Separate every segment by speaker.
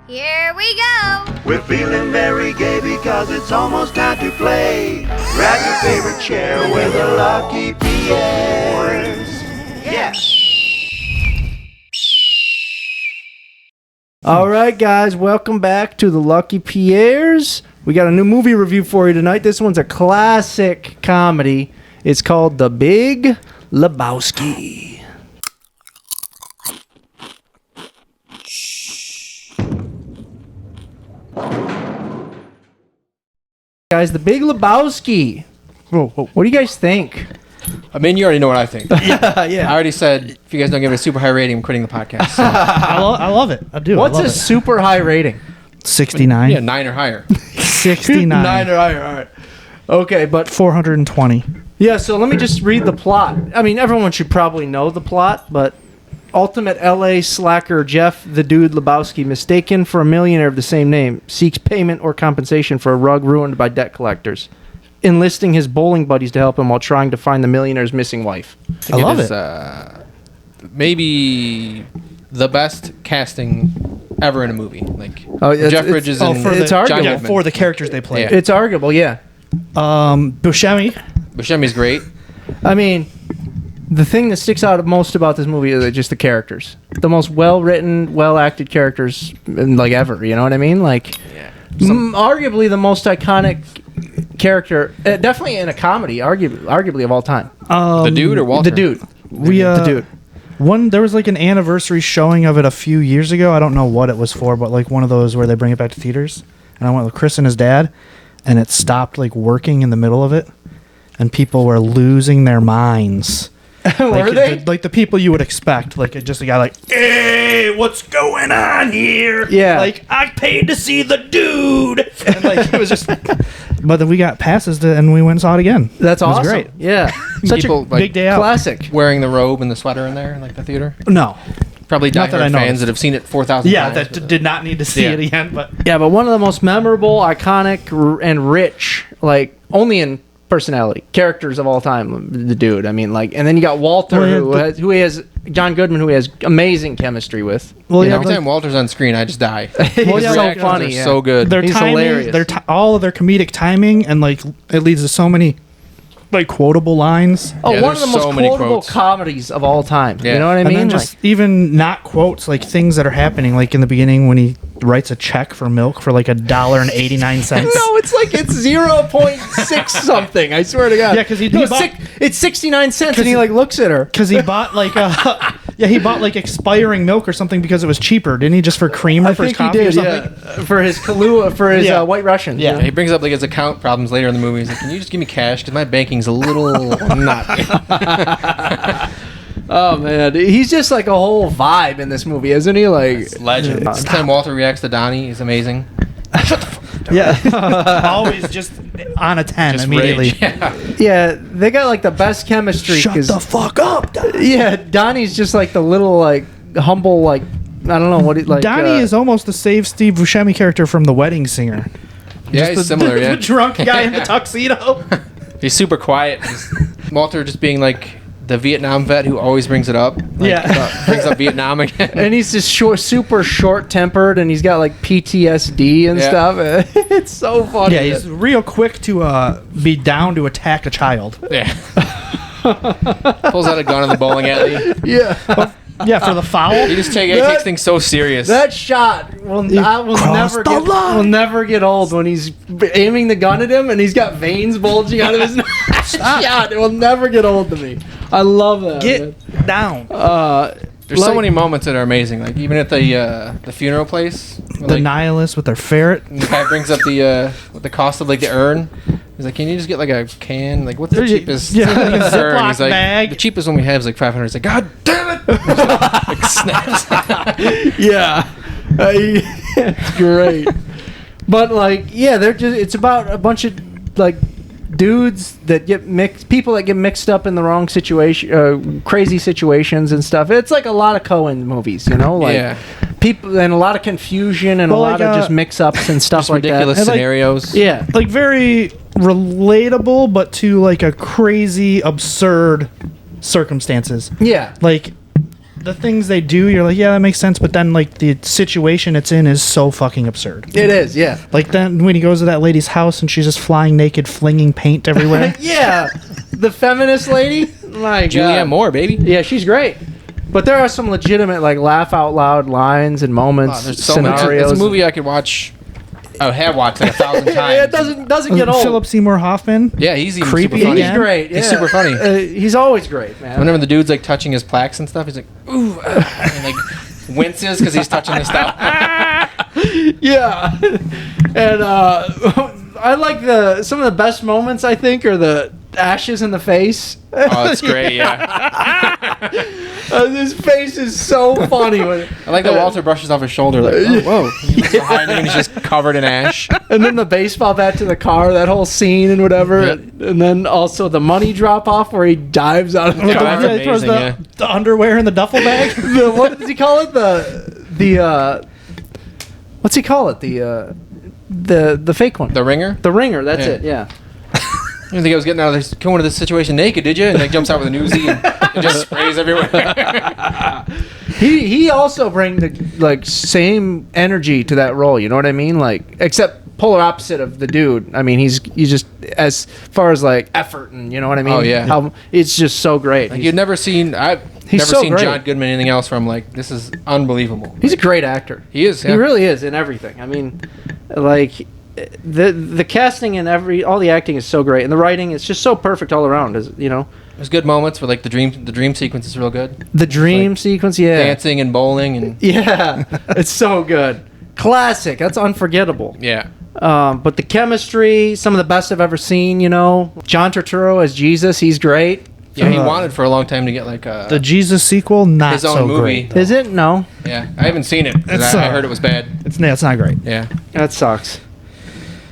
Speaker 1: Here we go!
Speaker 2: We're feeling very gay because it's almost time to play. Grab your favorite chair with the Lucky Pierres. Yeah!
Speaker 3: All right, guys, welcome back to the Lucky Pierres. We got a new movie review for you tonight. This one's a classic comedy. It's called The Big Lebowski. Guys, The Big Lebowski. Whoa. What do you guys think?
Speaker 4: I mean, you already know what I think.
Speaker 3: Yeah.
Speaker 4: I already said, if you guys don't give it a super high rating, I'm quitting the podcast. So.
Speaker 5: I love it. I do.
Speaker 3: What's a super high rating?
Speaker 5: 69.
Speaker 4: Yeah, 9 or higher.
Speaker 5: 69.
Speaker 3: 9 or higher, all right. Okay, but
Speaker 5: 420.
Speaker 3: yeah, so let me just read the plot. I mean, everyone should probably know the plot, but ultimate LA slacker Jeff the Dude Lebowski, mistaken for a millionaire of the same name, seeks payment or compensation for a rug ruined by debt collectors, enlisting his bowling buddies to help him while trying to find the millionaire's missing wife.
Speaker 5: I love it.
Speaker 4: Maybe the best casting ever in a movie. Like
Speaker 3: It's-
Speaker 4: Jeff Bridges and
Speaker 3: it's
Speaker 4: John
Speaker 3: arguable.
Speaker 4: Goodman.
Speaker 5: For the characters they play.
Speaker 4: Yeah.
Speaker 3: It's arguable, yeah.
Speaker 5: Buscemi.
Speaker 4: Buscemi's great.
Speaker 3: I mean, the thing that sticks out most about this movie is just the characters. The most well-written, well-acted characters like ever, you know what I mean? Like, arguably the most iconic character, definitely in a comedy, arguably of all time.
Speaker 4: The Dude or Walter?
Speaker 3: The Dude.
Speaker 5: The
Speaker 3: Dude.
Speaker 5: There was like an anniversary showing of it a few years ago. I don't know what it was for, but like one of those where they bring it back to theaters. And I went with Chris and his dad, and it stopped like working in the middle of it, and people were losing their minds.
Speaker 3: Were they?
Speaker 5: Like the people you would expect, like just a guy like, "Hey, what's going on here?"
Speaker 3: Yeah.
Speaker 5: Like, I paid to see the Dude, and like it was just. But then we got passes and we went and saw it again.
Speaker 3: That's
Speaker 5: It was
Speaker 3: awesome.
Speaker 5: great.
Speaker 3: Yeah. Such
Speaker 4: People,
Speaker 3: a
Speaker 4: like,
Speaker 5: big day out.
Speaker 3: classic.
Speaker 4: Wearing the robe and the sweater in there, in like the theater.
Speaker 5: No.
Speaker 4: Probably
Speaker 5: Not that I
Speaker 4: diehard
Speaker 5: noticed.
Speaker 4: fans that have seen it 4,000
Speaker 5: Yeah,
Speaker 4: times.
Speaker 5: that did not need to see
Speaker 4: Yeah.
Speaker 5: it again, but
Speaker 3: Yeah, but one of the most memorable, iconic, and rich, like, only in personality, characters of all time, the Dude. I mean, like, and then you got Walter, who he has, John Goodman, who he has amazing chemistry with.
Speaker 5: Well,
Speaker 3: you
Speaker 5: yeah,
Speaker 3: know?
Speaker 4: Every time Walter's on screen, I just die.
Speaker 3: He's
Speaker 5: yeah,
Speaker 3: so
Speaker 5: like,
Speaker 3: funny.
Speaker 4: They're
Speaker 3: Yeah.
Speaker 4: so good.
Speaker 5: their
Speaker 3: He's
Speaker 5: timing,
Speaker 3: hilarious.
Speaker 5: all of their comedic timing, and like it leads to so many like quotable lines.
Speaker 3: Oh,
Speaker 4: Yeah,
Speaker 3: one of the
Speaker 4: there's
Speaker 3: most
Speaker 4: so many
Speaker 3: quotable
Speaker 4: quotes.
Speaker 3: comedies of all time.
Speaker 4: Yeah.
Speaker 3: You know what I
Speaker 5: And
Speaker 3: mean?
Speaker 5: then just even not quotes, like things that are happening, like in the beginning when he writes a check for milk for like $1.89.
Speaker 3: no, it's 0.6 something. I swear to God.
Speaker 5: Yeah, 'cause he
Speaker 3: No,
Speaker 5: bought-
Speaker 3: it's 69 cents, and he like looks at her.
Speaker 5: Because he bought like he bought like expiring milk or something because it was cheaper, didn't he? Just for cream or
Speaker 3: I
Speaker 5: for his
Speaker 3: think he
Speaker 5: coffee
Speaker 3: did,
Speaker 5: or something.
Speaker 3: yeah. For his Kahlua, for his
Speaker 5: Yeah.
Speaker 3: White Russian.
Speaker 5: Yeah.
Speaker 4: He brings up like his account problems later in the movie. He's like, "Can you just give me cash? Because my banking's a little not."
Speaker 3: Oh man, he's just like a whole vibe in this movie, isn't he? Like
Speaker 4: Legend. Every time Walter reacts to Donnie is amazing.
Speaker 5: Yeah, always just on a 10
Speaker 4: Just
Speaker 5: immediately.
Speaker 4: rage. Yeah.
Speaker 3: yeah, they got like the best chemistry.
Speaker 5: Shut
Speaker 3: 'cause-
Speaker 5: the fuck up, Donnie.
Speaker 3: Yeah, Donnie's just like the little like humble like I don't know what it like.
Speaker 5: Donnie is almost the Save Steve Buscemi character from The Wedding Singer.
Speaker 4: Yeah, he's similar.
Speaker 5: The
Speaker 4: Yeah,
Speaker 5: drunk guy in the tuxedo.
Speaker 4: he's super quiet. Walter just being like the Vietnam vet who always brings it up. Like,
Speaker 5: Yeah.
Speaker 4: brings up Vietnam again.
Speaker 3: and he's just super short tempered, and he's got like PTSD and
Speaker 4: Yeah.
Speaker 3: stuff. It's so funny.
Speaker 5: Yeah, he's real quick to be down to attack a child.
Speaker 4: Yeah. Pulls out a gun in the bowling alley.
Speaker 3: yeah.
Speaker 5: Yeah, for the foul.
Speaker 4: He just takes things so serious.
Speaker 3: That shot will
Speaker 5: crossed the line.
Speaker 3: will never get old when he's aiming the gun at him and he's got veins bulging out of his nose. Shot. It will never get old to me. I love that. man.
Speaker 5: Get down.
Speaker 4: There's so
Speaker 3: like-
Speaker 4: many moments that are amazing. Like even at the funeral place, where,
Speaker 5: The
Speaker 4: like,
Speaker 5: nihilists with their ferret.
Speaker 4: the guy brings up the cost of like the urn. He's like, "Can you just get like a can? Like, what's the cheapest
Speaker 5: Yeah, like a
Speaker 4: urn?"
Speaker 5: Ziploc
Speaker 4: He's like,
Speaker 5: bag.
Speaker 4: "The cheapest one we have is like 500." He's like, "God damn it!" Like snaps.
Speaker 3: Yeah. It's great. But like, yeah, they're just it's about a bunch of like dudes that get people that get mixed up in the wrong situation, crazy situations and stuff. It's like a lot of Coen movies, you know, like
Speaker 4: Yeah.
Speaker 3: people and a lot of confusion and
Speaker 5: Well,
Speaker 3: a lot
Speaker 5: like,
Speaker 3: of just mix-ups and stuff
Speaker 4: Just
Speaker 3: like
Speaker 4: ridiculous
Speaker 3: that.
Speaker 5: And, like,
Speaker 4: scenarios.
Speaker 3: Yeah.
Speaker 5: Like very relatable, but to like a crazy, absurd circumstances.
Speaker 3: Yeah.
Speaker 5: Like the things they do, you're like, yeah, that makes sense. But then, like, the situation it's in is so fucking absurd.
Speaker 3: It is, yeah.
Speaker 5: Like, then when he goes to that lady's house and she's just flying naked, flinging paint everywhere.
Speaker 3: Yeah, the feminist lady. My
Speaker 4: Julianne
Speaker 3: God.
Speaker 4: Moore, baby.
Speaker 3: Yeah, she's great. But there are some legitimate, like, laugh out loud lines and moments,
Speaker 4: There's so many.
Speaker 3: scenarios.
Speaker 4: It's a movie I could watch. I have watched like 1,000 times.
Speaker 3: Yeah, it doesn't get old.
Speaker 5: Philip Seymour Hoffman.
Speaker 4: Yeah, he's even
Speaker 5: Creepy
Speaker 4: super funny.
Speaker 3: He's great. Yeah.
Speaker 4: He's super funny.
Speaker 3: He's always great, man.
Speaker 4: Whenever the dude's like touching his plaques and stuff, he's like, ooh, and like winces because he's touching his stuff.
Speaker 3: Yeah, and I like some of the best moments. I think are the ashes in the face.
Speaker 4: Oh, it's great. Yeah,
Speaker 3: His face is so funny.
Speaker 4: I like that Walter brushes off his shoulder like, oh, whoa. He looks behind him and he's just covered in ash.
Speaker 3: And then the baseball bat to the car, that whole scene and whatever.
Speaker 4: Yep.
Speaker 3: And then also the money drop off where he dives out of the
Speaker 4: Yeah,
Speaker 3: car.
Speaker 4: that's
Speaker 5: He throws
Speaker 4: amazing,
Speaker 5: the underwear in the duffel bag.
Speaker 3: What does he call it? What's he call it? The fake one.
Speaker 4: The ringer.
Speaker 3: The ringer. That's
Speaker 4: Yeah.
Speaker 3: it. Yeah.
Speaker 4: You didn't think I was getting out of this, going into this situation naked, did you? And like jumps out with a Uzi and it just sprays everywhere.
Speaker 3: He also brings the like same energy to that role. You know what I mean? Like, except polar opposite of the dude. I mean, he's just as far as like effort and you know what I mean.
Speaker 4: Oh, yeah.
Speaker 3: How it's just so great.
Speaker 4: Like, you've never seen. I've
Speaker 3: He's
Speaker 4: never
Speaker 3: so
Speaker 4: seen
Speaker 3: great.
Speaker 4: John Goodman anything else where I'm like, this is unbelievable.
Speaker 3: He's a great actor.
Speaker 4: He is. Yeah.
Speaker 3: He really is in everything. I mean, like the casting and all the acting is so great, and the writing is just so perfect all around. You know,
Speaker 4: There's good moments where like the dream sequence is real good.
Speaker 3: the dream
Speaker 4: like
Speaker 3: sequence, yeah,
Speaker 4: Dancing and bowling and
Speaker 3: yeah, it's so good. Classic. That's unforgettable.
Speaker 4: yeah.
Speaker 3: But the chemistry, some of the best I've ever seen. You know, John Turturro as Jesus, he's great.
Speaker 4: Yeah, he wanted for a long time to get like
Speaker 5: The Jesus sequel, not
Speaker 4: his own
Speaker 5: so
Speaker 4: movie.
Speaker 5: great.
Speaker 3: Is it? No,
Speaker 4: Yeah, I haven't seen it 'cause
Speaker 5: It's,
Speaker 4: I heard it was bad.
Speaker 5: It's not great.
Speaker 4: Yeah,
Speaker 3: that sucks.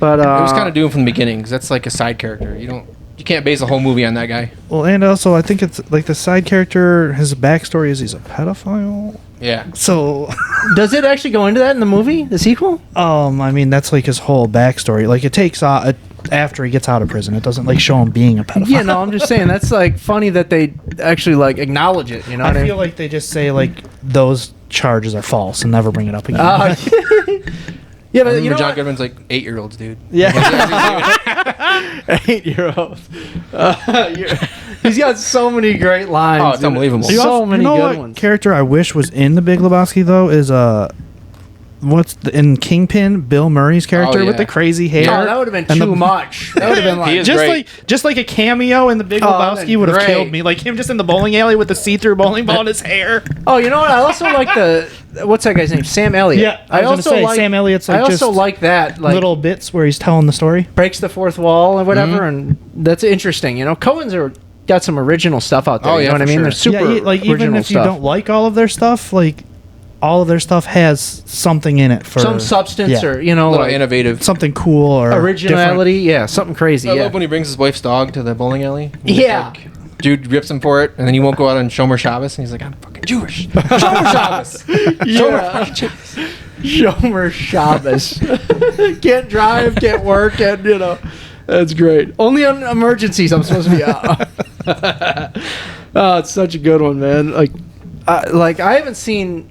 Speaker 3: But
Speaker 4: it was kind of doomed from the beginning because that's like a side character. You can't base a whole movie on that guy.
Speaker 5: Well, and also I think it's like the side character. His backstory is he's a pedophile.
Speaker 4: Yeah,
Speaker 5: So,
Speaker 3: does it actually go into that in the movie, the sequel?
Speaker 5: I mean that's like his whole backstory. Like it takes after he gets out of prison. It doesn't like show him being a pedophile.
Speaker 3: Yeah, no, I'm just saying that's like funny that they actually like acknowledge it. You know what I
Speaker 5: I
Speaker 3: mean?
Speaker 5: feel like they just say like those charges are false and never bring it up again.
Speaker 3: Yeah,
Speaker 4: I
Speaker 3: but you
Speaker 4: remember
Speaker 3: know
Speaker 4: John
Speaker 3: what?
Speaker 4: Goodman's like 8-year-olds, dude.
Speaker 5: yeah.
Speaker 3: 8-year-old. He's got so many great lines.
Speaker 4: Oh, it's unbelievable.
Speaker 5: You
Speaker 3: So
Speaker 5: also-
Speaker 3: many
Speaker 5: you know
Speaker 3: good
Speaker 5: what
Speaker 3: ones.
Speaker 5: character I wish was in the Big Lebowski though is in Kingpin, Bill Murray's character
Speaker 4: yeah.
Speaker 5: with the crazy hair.
Speaker 3: Oh, that would have been
Speaker 5: and
Speaker 3: too
Speaker 5: the-
Speaker 3: much. That would have been
Speaker 4: He
Speaker 3: like
Speaker 4: is
Speaker 5: just
Speaker 4: great.
Speaker 5: like a cameo in the Big
Speaker 3: Oh,
Speaker 5: Lebowski
Speaker 3: that'd
Speaker 5: would have
Speaker 3: great.
Speaker 5: killed me. Like him just in the bowling alley with the see-through bowling ball in his hair.
Speaker 3: Oh, you know what? I also like what's that guy's name? Sam Elliott.
Speaker 5: Yeah, I was gonna
Speaker 3: also
Speaker 5: say,
Speaker 3: like
Speaker 5: Sam Elliott's, like,
Speaker 3: I also
Speaker 5: just
Speaker 3: like that
Speaker 5: Little bits where he's telling the story.
Speaker 3: breaks the fourth wall and whatever, and that's interesting. You know, Cohen's got some original stuff out there.
Speaker 4: Oh,
Speaker 3: you
Speaker 4: yeah,
Speaker 3: know what I
Speaker 4: for
Speaker 3: mean?
Speaker 4: sure.
Speaker 3: They're super
Speaker 5: like even
Speaker 3: original
Speaker 5: if you
Speaker 3: stuff.
Speaker 5: don't like all of their stuff, like all of their stuff has something in it for
Speaker 3: Some substance
Speaker 5: yeah.
Speaker 3: or you know,
Speaker 4: A little
Speaker 3: like
Speaker 4: innovative.
Speaker 5: something cool or
Speaker 3: originality. Yeah, something crazy.
Speaker 4: I
Speaker 3: Yeah.
Speaker 4: love when he brings his wife's dog to the bowling alley. And he's
Speaker 3: Yeah.
Speaker 4: like- dude rips him for it, and then he won't go out on Shomer Shabbos, and he's like, I'm fucking Jewish. Shomer Shabbos.
Speaker 3: Yeah. Shomer Shabbos. Can't drive, can't work, and you know, that's great. Only on emergencies I'm supposed to be out. Oh, it's such a good one, man. Like I haven't seen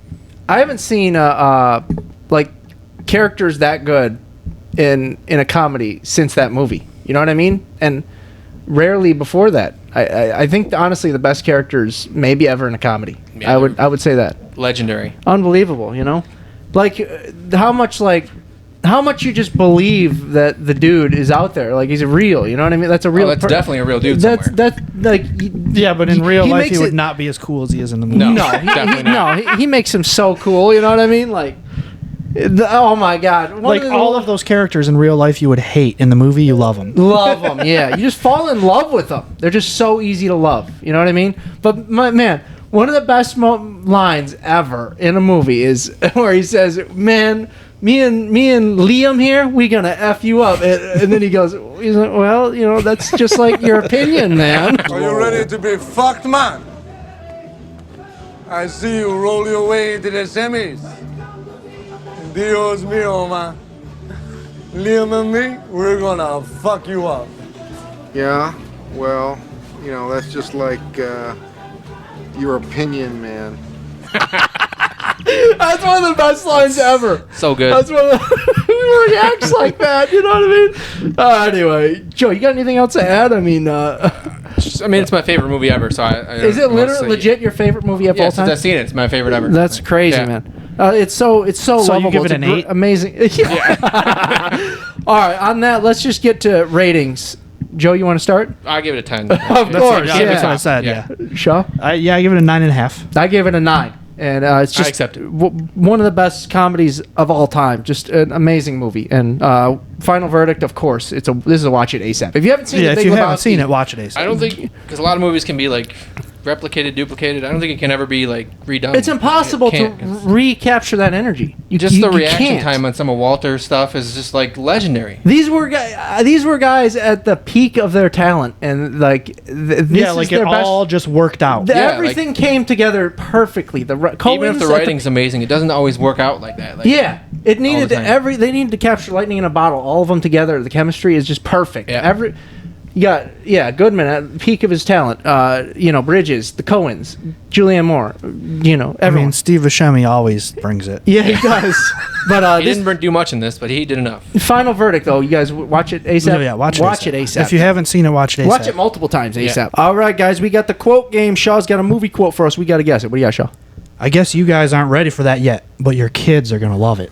Speaker 3: like characters that good in a comedy since that movie. You know what I mean? And rarely before that. I think honestly the best characters maybe ever in a comedy.
Speaker 4: Yeah,
Speaker 3: I would say that.
Speaker 4: Legendary.
Speaker 3: Unbelievable, you know? Like how much you just believe that the dude is out there, like he's real, you know what I mean? That's a real
Speaker 4: That's definitely a real dude
Speaker 3: That's
Speaker 4: somewhere.
Speaker 3: like
Speaker 5: Yeah, but in real life,
Speaker 3: makes
Speaker 5: he would
Speaker 3: it-
Speaker 5: not be as cool as he is in the movie.
Speaker 4: No.
Speaker 3: no,
Speaker 4: Definitely not.
Speaker 3: he makes him so cool, you know what I mean? Like oh my god.
Speaker 5: Like all of those characters in real life, you would hate. In the movie, you love them.
Speaker 3: love them. Yeah, you just fall in love with them. They're just so easy to love. You know what I mean? But man, one of the best lines ever in a movie is where he says, "Man, me and Liam here, we gonna f you up," and then he's like, "Well, you know, that's just like your opinion, man."
Speaker 1: Are you ready to be fucked, man? I see you roll your way into the semis. Dios mío, man. Liam and me, we're gonna fuck you up.
Speaker 6: Yeah, well, you know, that's just like your opinion, man.
Speaker 3: That's one of the best lines ever.
Speaker 4: So good.
Speaker 3: That's one of the he acts like that. You know what I mean? Anyway, Joe, you got anything else to add? I mean,
Speaker 4: it's my favorite movie ever. So
Speaker 3: is it literally legit your favorite movie of all
Speaker 4: Since
Speaker 3: time?
Speaker 4: I've seen it, it's my favorite ever.
Speaker 3: That's crazy,
Speaker 4: Yeah.
Speaker 3: man. It's so lovable.
Speaker 5: you give it
Speaker 3: It's
Speaker 5: an 8?
Speaker 3: amazing. Yeah. All right, on that, let's just get to ratings. Joe, you want to start?
Speaker 4: I give it a 10.
Speaker 3: Of course,
Speaker 5: Yeah,
Speaker 3: yeah.
Speaker 5: that's what I said. Yeah,
Speaker 3: Shaw?
Speaker 5: I give it a 9.5.
Speaker 3: I gave it a 9. And it's just
Speaker 4: accept it.
Speaker 3: One of the best comedies of all time. Just an amazing movie. And final verdict, of course. This is a watch it ASAP. If you haven't seen
Speaker 5: Yeah,
Speaker 3: The
Speaker 5: if
Speaker 3: Big
Speaker 5: you haven't
Speaker 3: Lebowski,
Speaker 5: seen it, watch it ASAP.
Speaker 4: I don't think, because a lot of movies can be like replicated, duplicated. I don't think it can ever be like redone.
Speaker 3: it's impossible
Speaker 4: It
Speaker 3: to
Speaker 4: can't, 'cause
Speaker 3: recapture that energy.
Speaker 4: just the
Speaker 3: you
Speaker 4: reaction
Speaker 3: can't.
Speaker 4: time on some of Walter's stuff is just like legendary.
Speaker 3: These were guys at the peak of their talent, and like this
Speaker 5: Yeah,
Speaker 3: is
Speaker 5: like
Speaker 3: their
Speaker 5: it
Speaker 3: best.
Speaker 5: all just worked out.
Speaker 4: Yeah,
Speaker 3: Everything came together perfectly.
Speaker 4: Even if the writing's amazing, it doesn't always work out like that. Like,
Speaker 3: Yeah, it needed
Speaker 4: the time.
Speaker 3: They needed to capture lightning in a bottle. All of them together. The chemistry is just perfect.
Speaker 4: Yeah.
Speaker 3: You got Goodman at the peak of his talent. Bridges, the Coens, Julianne Moore.
Speaker 5: I
Speaker 3: Everyone.
Speaker 5: mean, Steve Buscemi always brings it.
Speaker 3: Yeah, he does. But
Speaker 4: He didn't do much in this, but he did enough.
Speaker 3: final verdict though, you guys watch it ASAP.
Speaker 5: No, yeah, watch it
Speaker 3: ASAP.
Speaker 5: If you haven't seen it, watch it ASAP.
Speaker 3: Watch it multiple times ASAP.
Speaker 4: Yeah.
Speaker 3: All right, guys, we got the quote game. Shaw's got a movie quote for us. We got to guess it. What do you got, Shaw?
Speaker 5: I guess you guys aren't ready for that yet, but your kids are gonna love it.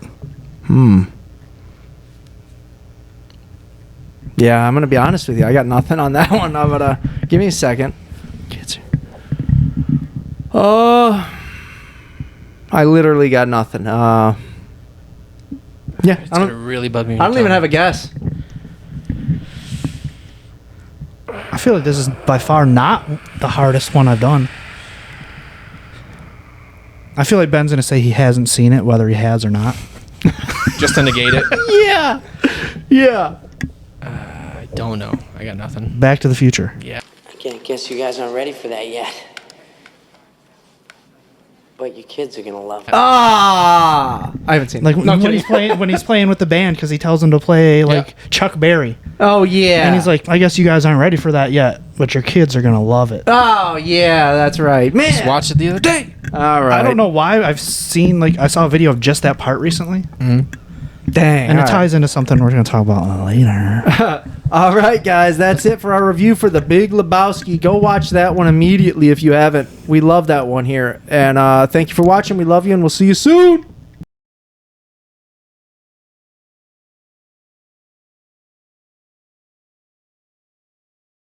Speaker 3: Yeah, I'm gonna be honest with you. I got nothing on that one. I'm gonna give me a second. Kids. I literally got nothing. Yeah,
Speaker 4: It's gonna really bug me.
Speaker 3: I don't even have a guess.
Speaker 5: I feel like this is by far not the hardest one I've done. I feel like Ben's gonna say he hasn't seen it, whether he has or not.
Speaker 4: just to negate it.
Speaker 3: Yeah.
Speaker 4: I don't know. I got nothing.
Speaker 5: Back to the Future.
Speaker 4: Yeah.
Speaker 6: I guess you guys aren't ready for that yet. But your kids are gonna love it.
Speaker 3: I haven't seen
Speaker 5: Like
Speaker 3: it. No,
Speaker 5: when he's playing with the band because he tells them to play like Chuck Berry,
Speaker 3: oh yeah.
Speaker 5: and he's like, "I guess you guys aren't ready for that yet, but your kids are gonna love it."
Speaker 3: oh yeah, that's right, man.
Speaker 4: Just watched it the other day.
Speaker 3: All right.
Speaker 5: I don't know why I saw a video of just that part recently,
Speaker 3: Dang.
Speaker 5: and
Speaker 3: all
Speaker 5: it ties into something we're gonna talk about later.
Speaker 3: All right, guys, that's it for our review for The Big Lebowski. Go watch that one immediately if you haven't. We love that one here. And thank you for watching. We love you, and we'll see you soon.